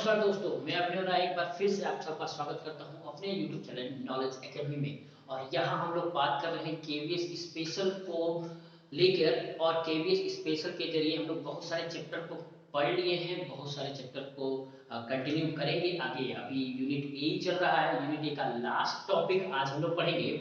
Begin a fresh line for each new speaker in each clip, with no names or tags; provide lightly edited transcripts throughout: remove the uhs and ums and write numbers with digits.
नमस्कार दोस्तों, मैं अभिनव राय एक बार फिर से आप सबका स्वागत करता हूं अपने YouTube चैनल नॉलेज एकेडमी में। और यहां हम लोग बात कर रहे हैं केवीएस स्पेशल को लेकर। और केवीएस स्पेशल के जरिए हम लोग बहुत सारे चैप्टर को पढ़ लिए हैं, बहुत सारे चैप्टर को कंटिन्यू करेंगे आगे। अभी यूनिट ए चल रहा है, यूनिट ए का लास्ट टॉपिक आज हम लोग पढ़ेंगे।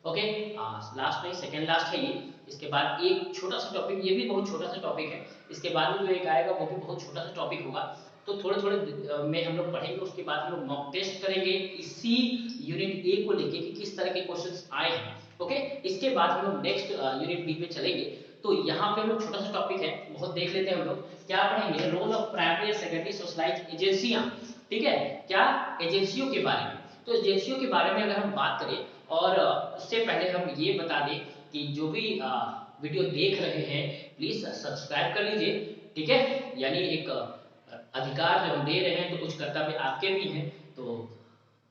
ओके, लास्ट नहीं, सेकेंड लास्ट है ये। इसके बाद एक छोटा सा टॉपिक, ये भी बहुत छोटा सा टॉपिक है। इसके बाद में जो एक आएगा वो भी बहुत छोटा सा टॉपिक होगा। तो थोड़े थोड़े में हम लोग पढ़ेंगे। उसके बाद हम लोग मॉक टेस्ट करेंगे इसी यूनिट ए को लेके कि किस तरह के क्वेश्चंस आए हैं। ओके, इसके बाद हम लोग नेक्स्ट यूनिट बी पे चलेंगे। तो यहाँ पे हम लोग छोटा सा टॉपिक है, बहुत देख लेते हैं। हम लोग क्या पढ़ेंगे? Role of primary secondary socialised एजेंसियां। ठीक है, क्या एजेंसियों के बारे में। तो एजेंसियों के बारे में अगर हम बात करें, और उससे पहले हम ये बता दें कि जो भी वीडियो देख रहे हैं प्लीज सब्सक्राइब कर लीजिए। ठीक है, यानी एक अधिकार जो हम दे रहे हैं तो कुछ कर्तव्य आपके भी हैं। तो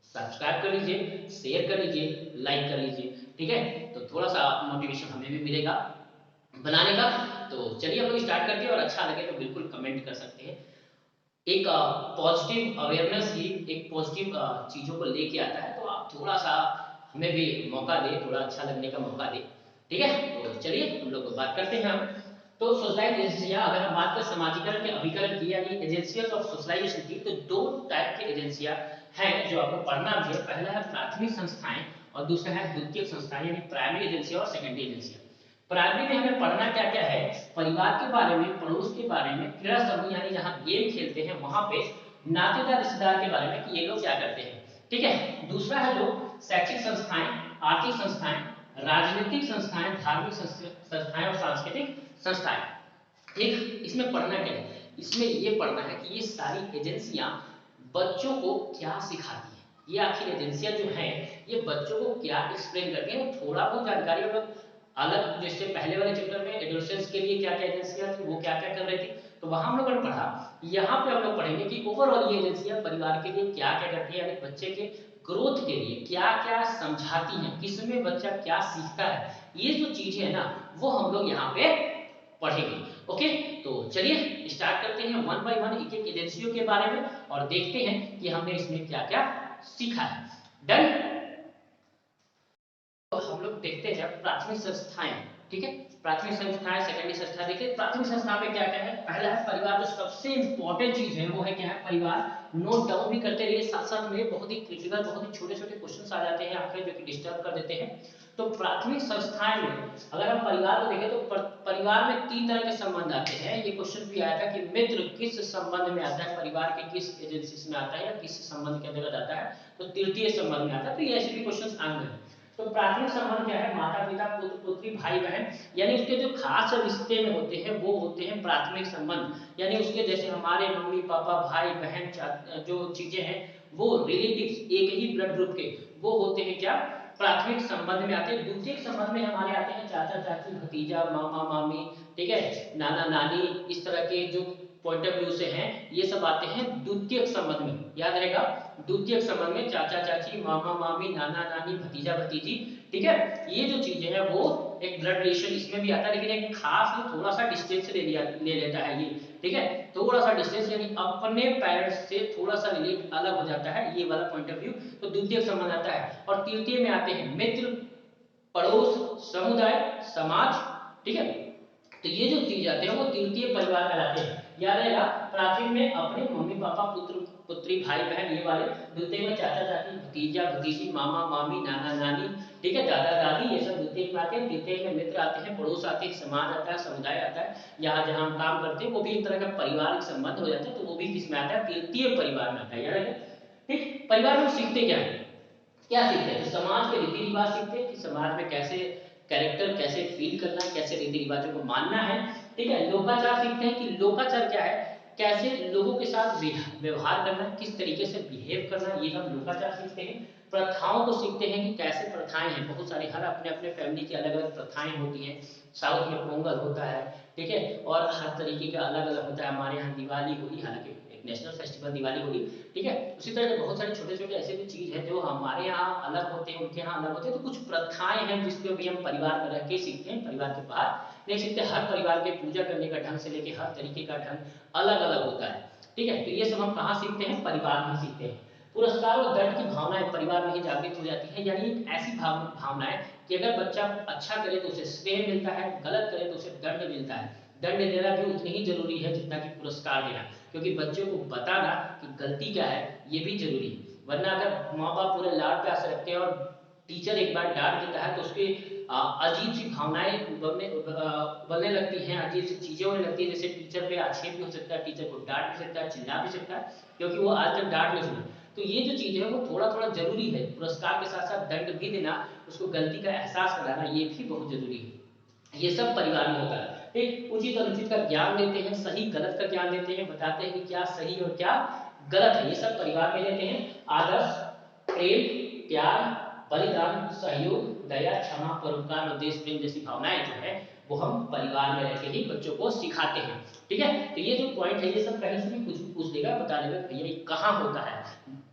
सब्सक्राइब कर लीजिए, शेयर कर लीजिए, लाइक कर लीजिए। ठीक है, तो थोड़ा सा मोटिवेशन हमें भी मिलेगा बनाने का। तो चलिए हम लोग स्टार्ट करते हैं, और अच्छा लगे तो बिल्कुल कमेंट कर सकते हैं। एक पॉजिटिव अवेयरनेस ही एक पॉजिटिव चीजों को लेके आता है। तो आप थोड़ा सा हमें भी मौका दे, थोड़ा अच्छा लगने का मौका दे। ठीक है, तो चलिए हम लोग बात करते हैं। हम तो सोशलाइज एजेंसियां, अगर हम बात करें समाजीकरण के अभिकरण की यानी एजेंसियाज ऑफ सोशलाइजेशन की, तो दो टाइप की एजेंसियां हैं जो आपको पढ़ना भी है। पहला है प्राथमिक संस्थाएं और दूसरा है द्वितीयक संस्थाएं, यानी प्राइमरी एजेंसियां और सेकेंडरी एजेंसियां। प्राइमरी में हमें पढ़ना क्या क्या है? परिवार के बारे में, पड़ोस के बारे में, क्रीड़ा समूह यानी जहां गेम खेलते हैं वहां पे, नातेदार रिश्तेदार के बारे में कि ये लोग क्या करते हैं। ठीक है, दूसरा है जो शैक्षिक संस्थाएं, आर्थिक संस्थाएं, राजनीतिक संस्थाएं, धार्मिक संस्थाएं और सांस्कृतिक संस्थाएं। एक इसमें पढ़ना क्या है? इसमें ये पढ़ना है कि ये सारी एजेंसियां बच्चों को क्या सिखाती हैं। ये आखिर एजेंसियां जो हैं ये बच्चों को क्या एक्सप्लेन करती हैं। थोड़ा बहुत जानकारी हम लोग अलग, जैसे पहले वाले चैप्टर में एडोलसेंस के लिए क्या क्या एजेंसियां थी, वो क्या क्या कर रही थी, तो वहां हम लोगों ने पढ़ा। यहाँ पे हम लोग पढ़ेंगे कि ओवरऑल ये एजेंसियां परिवार के लिए क्या क्या करती है, यानी बच्चे के ग्रोथ के लिए क्या क्या समझाती हैं, किसमें बच्चा क्या सीखता है। ये जो चीजें है ना, वो हम लोग यहाँ पे पढ़ेंगे। ओके, तो चलिए स्टार्ट करते हैं वन बाय वन एक एक एजेंसियों के बारे में, और देखते हैं कि हमने इसमें क्या क्या सीखा है। डन। तो हम लोग देखते हैं प्राथमिक संस्थाएं। ठीक है, प्राथमिक संस्थाएं, सेकेंडरी संस्थाएं। देखिए प्राथमिक संस्था में क्या क्या है। पहला है परिवार, जो सबसे इंपॉर्टेंट चीज है वो है क्या है? परिवार। नोट डाउन भी करते रहिए साथ साथ में, बहुत ही क्रिटिकल, बहुत ही छोटे छोटे क्वेश्चन आ जाते हैं आपके जो कि डिस्टर्ब कर देते हैं। तो प्राथमिक संस्थाएं में अगर हम परिवार को देखें तो परिवार में तीन तरह के संबंध आते हैं। ये क्वेश्चन भी आया था कि मित्र किस संबंध में आता है, परिवार के किस एजेंसी में आता है या किस संबंध के अंतर्गत आता है, तो तृतीय संबंध में आता है। तो ये ऐसे भी क्वेश्चन आएंगे। तो प्राथमिक संबंध क्या है? माता पिता, पुत्र पुत्री, भाई बहन, यानी उसके जो खास रिश्ते में होते हैं वो होते हैं प्राथमिक संबंध। यानी उसके जैसे हमारे मम्मी पापा, भाई बहन, जो चीजें हैं वो रिलेटिव्स एक ही ब्लड ग्रुप के, वो होते हैं क्या? प्राथमिक संबंध में आते हैं। द्वितीय संबंध में हमारे आते हैं चाचा चाची, भतीजा, मामा मामी, ठीक है, नाना नानी, इस तरह के जो पॉइंट ऑफ व्यू से हैं ये सब आते हैं द्वितीय संबंध में। याद रहेगा, द्वितीय संबंध में चाचा चाची, मामा मामी, नाना नानी, भतीजा भतीजी। ठीक है, ये जो चीजें हैं वो एक ब्लड रिलेशन इसमें भी आता है, लेकिन एक खास थोड़ा सा डिस्टेंस ले लेता है ये। ठीक है, थोड़ा सा डिस्टेंस, यानी अपने पेरेंट्स से थोड़ा सा रिलेट अलग हो जाता है ये वाला पॉइंट ऑफ व्यू। तो द्वितीय संबंध आता है। और तृतीय में आते हैं मित्र, पड़ोस, समुदाय, समाज। ठीक है, तो ये जो चीज आते हैं वो तृतीय परिवार कहलाते हैं। याद रहेगा, प्राथमिक में अपने मम्मी पापा, पुत्र पुत्री, भाई बहन, ये वाले। द्वितीय में चाचा चाची, भतीजा भतीजी, मामा मामी, नाना नानी, ठीक है, दादा दादी, ये सब द्वितीय में आते हैं। तृतीय में मित्र आते हैं, पड़ोस आते हैं, समाज आता है, समुदाय आता है, यहाँ जहाँ हम काम करते हैं वो भी एक तरह का पारिवारिक संबंध हो जाता है, तो वो भी किसमें आता है? तृतीय परिवार में आता है। याद रहेगा। ठीक, परिवार में सीखते क्या है? क्या सीखते हैं? तो समाज के रीति रिवाज सीखते हैं कि समाज में कैसे कैरेक्टर, कैसे फील करना है, कैसे रीति रिवाजों को मानना है। ठीक है, लोकाचार सीखते हैं कि लोकाचार क्या है, कैसे लोगों के साथ व्यवहार करना है, किस तरीके से बिहेव करना है, ये हम लोकाचार सीखते हैं। प्रथाओं को सीखते हैं कि कैसे प्रथाएं हैं, बहुत सारी, हर अपने अपने फैमिली की अलग अलग प्रथाएं होती हैं। साउथ में पोंगल होता है, ठीक है, और हर तरीके का अलग अलग होता है। हमारे यहाँ दिवाली होली, हालांकि एक नेशनल फेस्टिवल दिवाली होली, ठीक है। उसी तरह के बहुत सारे छोटे छोटे ऐसे भी चीज है जो हमारे यहाँ अलग होते हैं, उनके यहाँ अलग होते हैं। तो कुछ प्रथाएं हैं जिसको भी हम परिवार में रह के सीखते हैं, परिवार के बाहर नहीं सीखते। हर परिवार के पूजा करने का ढंग से लेके हर तरीके का ढंग अलग अलग होता है, ठीक है। तो ये सब हम कहाँ सीखते हैं, परिवार में सीखते हैं। पुरस्कार और दंड की भावनाएं परिवार में ही जागृत हो जाती है, यानी ऐसी भावनाएं कि अगर बच्चा अच्छा करे तो उसे श्रेय मिलता है, गलत करे तो उसे दंड मिलता है। दंड देना भी उतनी ही जरूरी है जितना कि पुरस्कार देना, क्योंकि बच्चों को बताना कि गलती क्या है ये भी जरूरी है। वरना अगर माँ बाप पूरे लाड प्यार से रखते हैं और टीचर एक बार डांट देता है तो उसके अजीब सी भावनाएं बनने लगती हैं, अजीब सी चीजें होने लगती है। जैसे टीचर पे आक्षेप भी हो सकता है, टीचर को डांट भी सकता है, चिल्ला भी सकता है, क्योंकि वो आज तक डांट नहीं सुनी। तो ये जो चीज है वो थोड़ा थोड़ा जरूरी है, पुरस्कार के साथ साथ दंड भी देना, उसको गलती का एहसास कराना, ये भी बहुत जरूरी है। ये सब परिवार में होता है। ठीक, उचित अनुचित का ज्ञान देते हैं, सही गलत का ज्ञान देते हैं, बताते हैं कि क्या सही और क्या गलत है, ये सब परिवार में देते हैं। आदर्श, प्रेम, प्यार, बलिदान, सहयोग, दया, क्षमा, परोपकार और देश प्रेम जैसी भावनाएं जो है वो हम परिवार में रहकर ही बच्चों को सिखाते हैं, ठीक है। तो ये जो पॉइंट है ये सब कहीं से भी कुछ भी पूछ देगा, बता देगा भैया ये कहाँ होता है,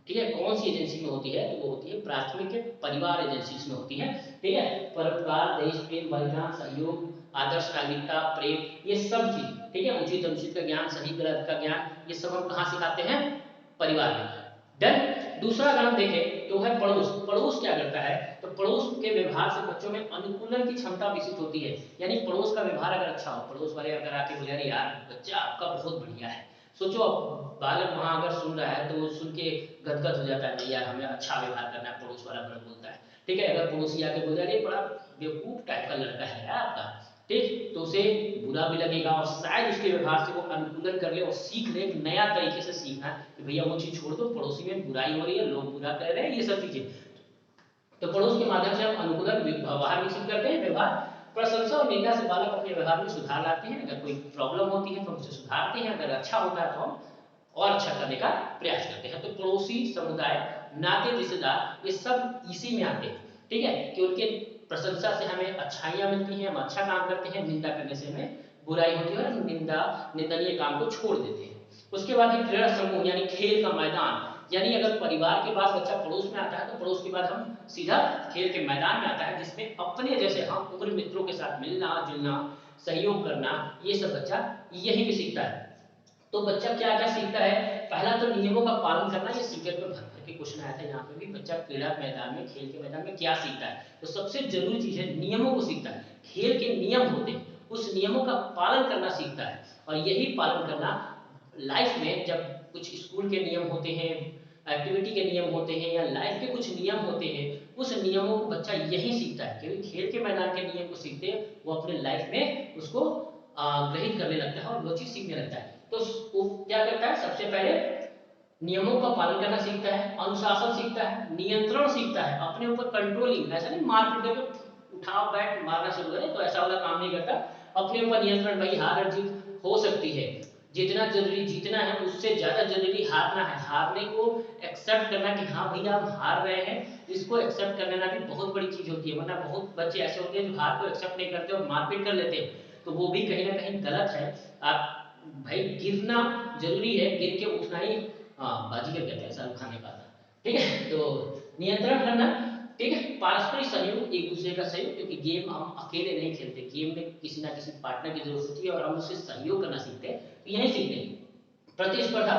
ठीक है, कौन सी एजेंसी में होती है, तो वो होती है प्राथमिक परिवार एजेंसी में होती है, ठीक है। परोपकार, देश प्रेम, बलिदान, सहयोग, आदर्श नागरिकता, प्रेम, ये सब चीज, ठीक है। उचित अनुचित का ज्ञान, सही गलत का ज्ञान, ये सब हम कहाँ सिखाते हैं, परिवार में। डन। दूसरा अगर हम देखें तो है पड़ोस। पड़ोस क्या करता है, तो पड़ोस के व्यवहार से बच्चों में अनुकूलन की क्षमता विकसित होती है, यानी पड़ोस का व्यवहार अगर अच्छा हो, पड़ोस वाले अगर आके बोले यार बच्चा आपका बहुत बढ़िया है, सोचो अब बालक वहां अगर सुन रहा है तो वो सुन के गदगद हो जाता है, नहीं यार हमें अच्छा व्यवहार करना है, पड़ोस वाला बड़ा बोलता है, ठीक है। अगर पड़ोसी आके बोल अरे बड़ा बेवकूफ टाइप का लड़का है यार आपका, ठीक, तो उसे बुरा भी लगेगा और शायद उसके व्यवहार से वो अनुकूलन कर ले और सीख ले, नया तरीके से सीखना कि भैया वो चीज छोड़ दो, पड़ोसी में बुराई हो रही है, लोग बुरा कर रहे हैं, ये सब चीजें। तो पड़ोस के माध्यम से हम अनुकूलन व्यवहार विकसित करते हैं, व्यवहार। प्रशंसा और निंदा से बालक अपने व्यवहार में सुधार लाते हैं, अगर कोई प्रॉब्लम होती है तो हम उसे सुधारते हैं, अगर अच्छा होता है तो हम और अच्छा करने का प्रयास करते हैं। तो पड़ोसी, समुदाय, नाते, रिश्तेदार, ये सब इसी में आते हैं, ठीक है, कि उनके प्रशंसा से हमें अच्छाइयां मिलती हैं, हम अच्छा काम करते हैं, निंदा करने से हमें बुराई होती है और हम निंदनीय काम को छोड़ देते हैं। उसके बाद क्रीड़ा समूह यानी खेल का मैदान, यानी अगर परिवार के पास बच्चा पड़ोस में आता है तो पड़ोस के बाद हम सीधा खेल के मैदान में आता है, जिसमें अपने जैसे हम उम्र मित्रों के साथ मिलना जुलना, सहयोग करना, ये सब बच्चा यही भी सीखता है। तो बच्चा क्या क्या सीखता है, पहला तो नियमों का पालन करना, ये सीक्रेट में भर भर के क्वेश्चन आया था यहाँ पे भी, बच्चा क्रीड़ा मैदान में, खेल के मैदान में क्या सीखता है, तो सबसे जरूरी चीज है नियमों को सीखता है। खेल के नियम होते हैं, उस नियमों का पालन करना सीखता है, और यही पालन करना लाइफ में, जब कुछ स्कूल के नियम होते हैं, एक्टिविटी के नियम होते हैं, या लाइफ के कुछ नियम होते हैं, उस नियमों को बच्चा यही सीखता है, क्योंकि खेल के मैदान के नियम को सीखते हैं वो अपने लाइफ में उसको ग्रहित करने लगता है और वो चीज सीखने लगता है। तो वो क्या करता है, सबसे पहले नियमों का पालन करना सीखता है, अनुशासन सीखता है, नियंत्रण सीखता है, अपने ऊपर कंट्रोलिंग, ऐसा नहीं मारपीट करके उठाओ बैठ मारना शुरू करे तो ऐसा वाला काम नहीं करता, अपने ऊपर नियंत्रण, भाई हार और जीत हो सकती है, जितना जरूरी जीतना है उससे ज्यादा जरूरी हारना है, हारने को एक्सेप्ट करना कि हाँ भैया हम हार रहे हैं, इसको एक्सेप्ट कर लेना भी बहुत बड़ी चीज होती है। वरना बहुत बच्चे ऐसे होते हैं जो हार को एक्सेप्ट नहीं करते और मारपीट कर लेते हैं, तो वो भी कहीं ना कहीं गलत है। आप भाई गिरना जरूरी है, गिर के उठना ही बाजीगर कहते हैं शाहरुख खान ने कहा था, ठीक है। तो नियंत्रण करना, ठीक है, पारस्परिक सहयोग, एक दूसरे का सहयोग, क्योंकि गेम हम अकेले नहीं खेलते, गेम में किसी ना किसी पार्टनर की जरूरत होती है और हम उससे सहयोग करना सीखते हैं, तो यही सीखते हैं। प्रतिस्पर्धा,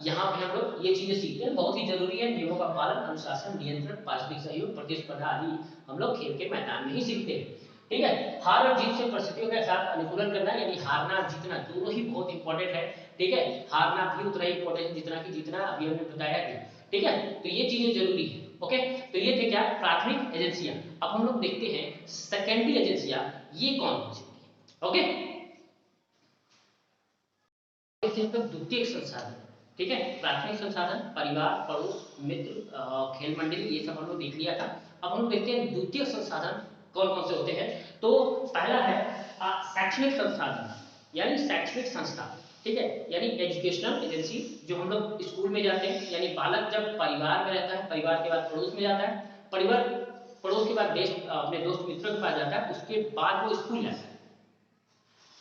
यहाँ पे हम लोग ये चीजें सीखते हैं, बहुत ही जरूरी है, नियमों का पालन, अनुशासन, नियंत्रण, पारस्परिक सहयोग, प्रतिस्पर्धा आदि हम लोग खेल के मैदान में ही सीखते हैं, ठीक है। हार और जीत से परिस्थितियों के साथ अनुकूलन करना, यानी हारना जीतना दोनों ही बहुत इंपॉर्टेंट है, ठीक है, हारना भी उतना ही इंपॉर्टेंट है जितना कि जीतना, अभी हमने बताया कि, ठीक है, तो ये चीजें जरूरी है, ओके। तो ये थे क्या प्राथमिक एजेंसियां। अब हम लोग देखते हैं सेकेंडरी एजेंसियां, ये कौन कौन सी होती है, ओके। द्वितीय संसाधन, ठीक है, प्राथमिक संसाधन परिवार, पड़ोस, मित्र, खेल मंडली, ये सब हम लोग देख लिया था। अब हम लोग देखते हैं द्वितीय संसाधन कौन कौन से होते हैं। तो पहला है शैक्षणिक संसाधन, यानी शैक्षणिक संस्था, ठीक है, यानी एजुकेशनल एजेंसी, जो हम लोग स्कूल में जाते हैं, यानी बालक जब परिवार में रहता है, परिवार के बाद पड़ोस में जाता है, परिवार पड़ोस के बाद देश अपने दोस्त मित्रों के पास जाता है, उसके बाद वो स्कूल जाता है।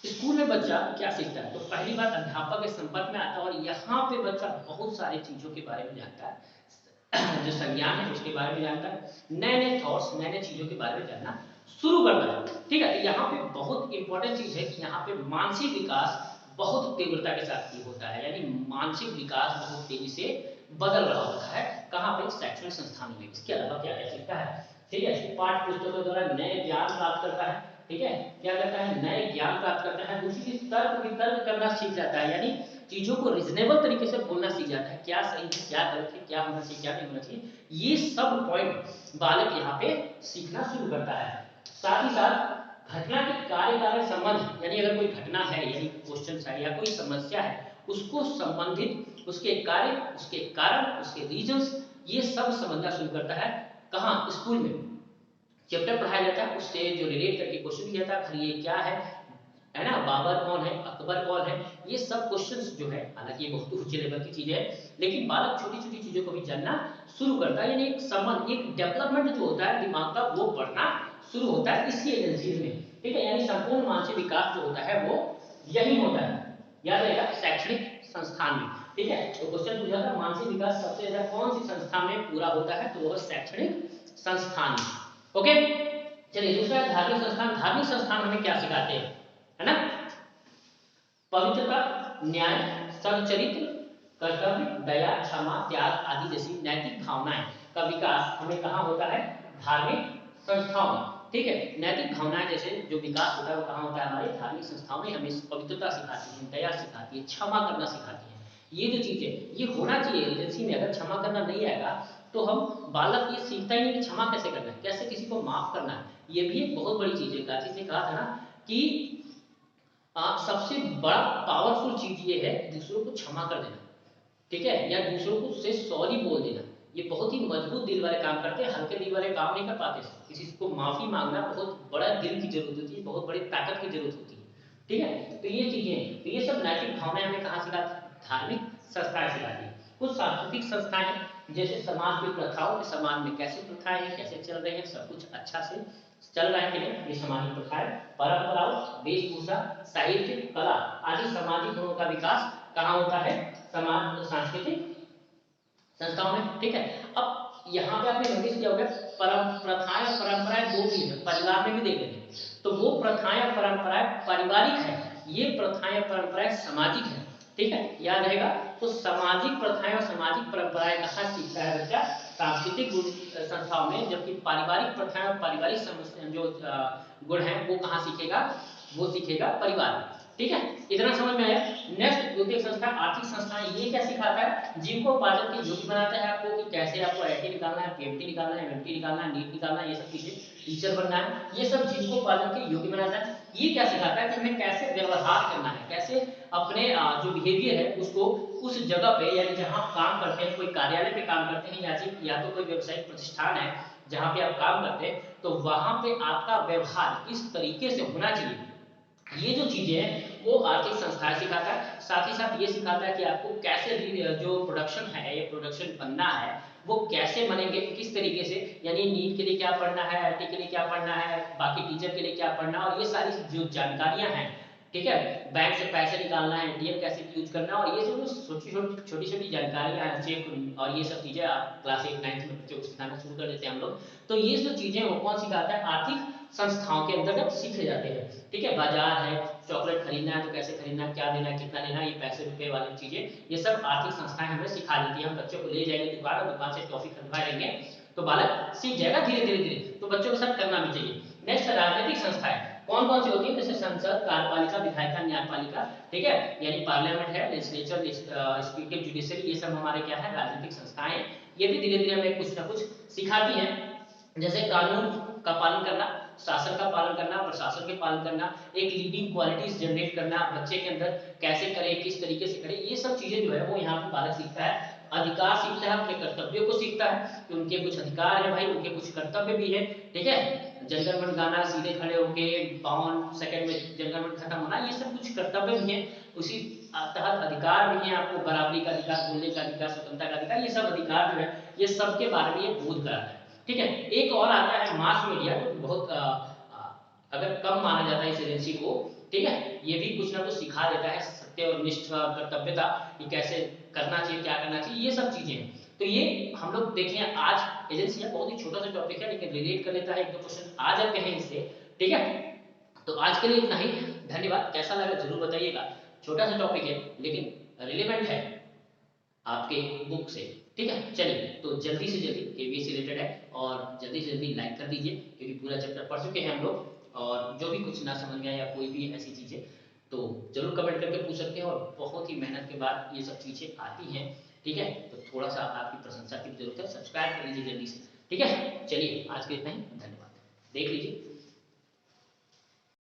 स्कूल में बच्चा क्या सीखता है, तो पहली बार अध्यापक के संपर्क में आता है और यहाँ पे बच्चा बहुत सारी चीजों के बारे में जानता है, जो संज्ञान है उसके बारे में जानता है, नए नए थॉट्स, नए नए चीजों के बारे में जानना शुरू करना है। ठीक है, तो यहाँ पे बहुत इंपॉर्टेंट चीज है कि यहाँ पे मानसिक विकास बहुत तीव्रता के साथ ही होता है, यानी मानसिक विकास बहुत तेजी से बदल रहा होता है। कहाँ पे? शैक्षणिक संस्थानों में। इसके अलावा क्या क्या सीखता है? ठीक है, पाठ्य पुस्तकों द्वारा नए ज्ञान प्राप्त करता है। ठीक है, क्या करता है? नए ज्ञान प्राप्त करता है। दूसरी चीज तर्क वितर्क करना सीख जाता है, यानी चीजों को रीजनेबल तरीके से बोलना सीख जाता है, क्या सही है क्या गलत है, क्या होना चाहिए क्या नहीं होना चाहिए, ये सब पॉइंट बालक यहाँ पे सीखना शुरू करता है। साथ ही साथ घटना के कार्य कारण संबंध, यानी अगर कोई घटना है यानी क्वेश्चन है या कोई समस्या है, उसको संबंधित उसके कार्य, उसके कारण, उसके रीजंस, ये सब समझना शुरू करता है। कहाँ? स्कूल में चैप्टर पढ़ाया जाता है, उससे जो रिलेट करके क्वेश्चन किया जाता है, ये क्या है ना, बाबर कौन है, अकबर कौन है, ये सब क्वेश्चंस जो है, हालांकि ये बहुत ऊंचे लेवल की चीजें है, लेकिन बालक छोटी छोटी चीजों को भी जानना शुरू करता है, यानी एक संबंध, एक डेवलपमेंट जो होता है दिमाग का, वो बढ़ना शुरू होता है इसकी एजेंसीज में। ठीक है, यानी संपूर्ण मानसिक विकास जो होता है वो यही होता है, याद रहेगा, शैक्षणिक संस्थान में। ठीक है, तो क्वेश्चन पूछा था मानसिक विकास सबसे ज्यादा कौन सी संस्था में पूरा होता है, तो वह शैक्षणिक संस्थान में। ओके, चलिए दूसरा है धार्मिक संस्थान। धार्मिक संस्थान हमें क्या सिखाते हैं, है ना? पवित्रता, न्याय, सच्चरित्र, कर्तव्य, दया, क्षमा, त्याग आदि जैसी नैतिक भावनाएं का विकास हमें कहाँ होता है? धार्मिक संस्थाओं में। ठीक है, नैतिक भावनाएं जैसे जो विकास होता है वो कहाँ होता है? हमारी धार्मिक संस्थाओं में। हमें पवित्रता सिखाती है, दया सिखाती है, क्षमा करना सिखाती है। ये जो चीज है ये होना चाहिए एजेंसी में। अगर क्षमा करना नहीं आएगा तो हम बालक ये सीखता ही नहीं कि क्षमा कैसे करना है, कैसे किसी को माफ करना है। ये भी एक बहुत बड़ी चीज है। गांधी ने कहा था ना कि सबसे बड़ा पावरफुल चीज ये है दूसरों को क्षमा कर देना। ठीक है, या दूसरों को से सॉरी बोल देना। ये बहुत ही मजबूत दिल वाले काम करते हैं, हल्के दिल वाले काम नहीं कर पाते। किसी को माफी मांगना बहुत बड़ा दिल की जरूरत होती है, बहुत बड़ी ताकत की जरूरत होती है। ठीक है, तो ये चीजें, तो ये सब नैतिक भावनाएं हमें कहाँ सिखाती है? धार्मिक संस्थाएं सिखाती है। कुछ सांस्कृतिक संस्थाएं हैं जैसे समाज की प्रथाओं के, समाज में कैसे प्रथाएं हैं, कैसे चल रही है, सब कुछ अच्छा से चल रहा है कि नहीं, ये सामाजिक प्रथाएं, परंपराओं, वेशभूषा, साहित्य, कला आदि सामाजिक गुणों का विकास कहाँ होता है? समाज सांस्कृतिक संस्थाओं में। ठीक है, अब यहाँ पे आपने नोटिस किया होगा प्रथाएं और परंपराएं दो चीज है, परिवार में भी देख लेंगे तो वो प्रथाएं और परंपराएं पारिवारिक है, ये प्रथाएं और परंपराएं सामाजिक है। ठीक है, याद रहेगा। तो सामाजिक प्रथाएं और सामाजिक परंपराएं कहाँ सीखता है बच्चा? सांस्कृतिक संस्थाओं में। जबकि पारिवारिक प्रथाएं और पारिवारिक जो गुण है वो कहाँ सीखेगा? वो सीखेगा परिवार में। ठीक है, इतना समझ में आया। नेक्स्ट द्वितीय संस्था, आर्थिक संस्थान। ये क्या सिखाता है? जीविकोपार्जन के योग्य बनाता है आपको कि कैसे आपको आईटी निकालना है, पीएमटी निकालना है, एमटी निकालना है, नीट निकालना है, ये सब चीजें, टीचर बनना है, ये सब जीविकोपार्जन के योग्य बनाता है। ये क्या सिखाता है कि हमें कैसे व्यवहार करना है, कैसे अपने जो बिहेवियर है उसको उस जगह पे, यानी जहाँ काम करते हैं, कोई कार्यालय पे काम करते हैं या तो कोई व्यवसायिक प्रतिष्ठान है जहाँ पे आप काम करते हैं, तो वहां पे आपका व्यवहार इस तरीके से होना चाहिए। ये जो चीजें हैं वो आर्थिक संस्थाएं सिखाता है। साथ ही साथ ये सिखाता है कि आपको कैसे जो प्रोडक्शन है, ये प्रोडक्शन बनना है, वो कैसे बनेंगे, किस तरीके से, यानी नीट के लिए क्या पढ़ना है, आईटी के लिए क्या पढ़ना है, बाकी टीचर के लिए क्या पढ़ना है, और ये सारी जो जानकारियां हैं। ठीक है, बैंक से पैसे निकालना है, एटीएम कैसे यूज करना है, और ये जो छोटी छोटी जानकारियां हैं, चेक और ये सब चीजें आप क्लास 8 9 में बच्चों को सिखाना शुरू कर देते हैं हम लोग। तो ये जो चीजें वो कौन सिखाता है? आर्थिक संस्थाओं के अंतर्गत सीखे जाते हैं। ठीक है, बाजार है, चॉकलेट खरीदना है तो कैसे खरीदना है, क्या देना है, कितना लेना है, ये पैसे रुपए वाली चीजें, ये सब आर्थिक संस्थाएं हमें सिखा देती है। हम बच्चों को ले जाएंगे दुकान और दुकान से टॉफी खरीदवा लेंगे तो बालक सीख जाएगा धीरे धीरे धीरे। तो बच्चों के साथ करना भी चाहिए। नेक्स्ट, राजनीतिक संस्थाएं कौन कौन सी होती है? जैसे संसद, कार्यपालिका, विधायिका, न्यायपालिका। ठीक है, यानी पार्लियामेंट है, लेजिस्लेचर, स्पीकर, जुडिशरी, ये सब हमारे क्या है? राजनीतिक संस्थाएं। ये भी धीरे धीरे हमें कुछ ना कुछ सिखाती हैं। जैसे कानून का पालन करना, शासन का पालन करना, प्रशासन के पालन करना, एक लीडिंग क्वालिटीज जनरेट करना बच्चे के अंदर, कैसे करें, किस तरीके से करें, ये सब चीजें जो है वो यहाँ पे बालक सीखता है। अधिकार सीखता है, अपने कर्तव्यों को सीखता है कि उनके कुछ अधिकार है भाई, उनके कुछ कर्तव्य भी है। ठीक है, जनगण गाना, सीधे खड़े होके 52 सेकंड में जनगण खत्म होना, ये सब कुछ कर्तव्य भी है। उसी तहत अधिकार भी है आपको, बराबरी का अधिकार, बोलने का अधिकार, स्वतंत्रता का अधिकार, ये सब अधिकार जो है ये सबके बारे में ये बोध कराता है। ठीक है, एक और आता है मास मीडिया, जो बहुत अगर कम माना जाता है इस एजेंसी को। ठीक है, ये भी कुछ ना कुछ सिखा देता है, सत्य और निष्ठ कर्तव्यता, कि कैसे करना चाहिए, क्या करना चाहिए, ये सब चीजें हैं। तो ये हम लोग देखिए आज एजेंसी बहुत ही छोटा सा टॉपिक है लेकिन रिलेट कर लेता है, एक दो क्वेश्चन आ जाते हैं इससे, ठीक है। तो आज के लिए इतना ही, धन्यवाद। कैसा लगा जरूर बताइएगा, छोटा सा टॉपिक है लेकिन रिलेवेंट है आपके बुक से, ठीक है। चलिए तो जल्दी से जल्दी केवीएस से रिलेटेड है और जल्दी से जल्दी लाइक कर दीजिए क्योंकि पूरा चैप्टर पढ़ चुके हैं हम लोग, और जो भी कुछ ना समझ में आए या कोई भी ऐसी चीजें तो जरूर कमेंट करके पूछ सकते हैं, और बहुत ही मेहनत के बाद ये सब चीजें आती हैं, ठीक है। तो थोड़ा सा आपकी प्रशंसा की जरूरत है, सब्सक्राइब कर लीजिए जल्दी से, ठीक है। चलिए आज के इतना ही, धन्यवाद। देख लीजिए।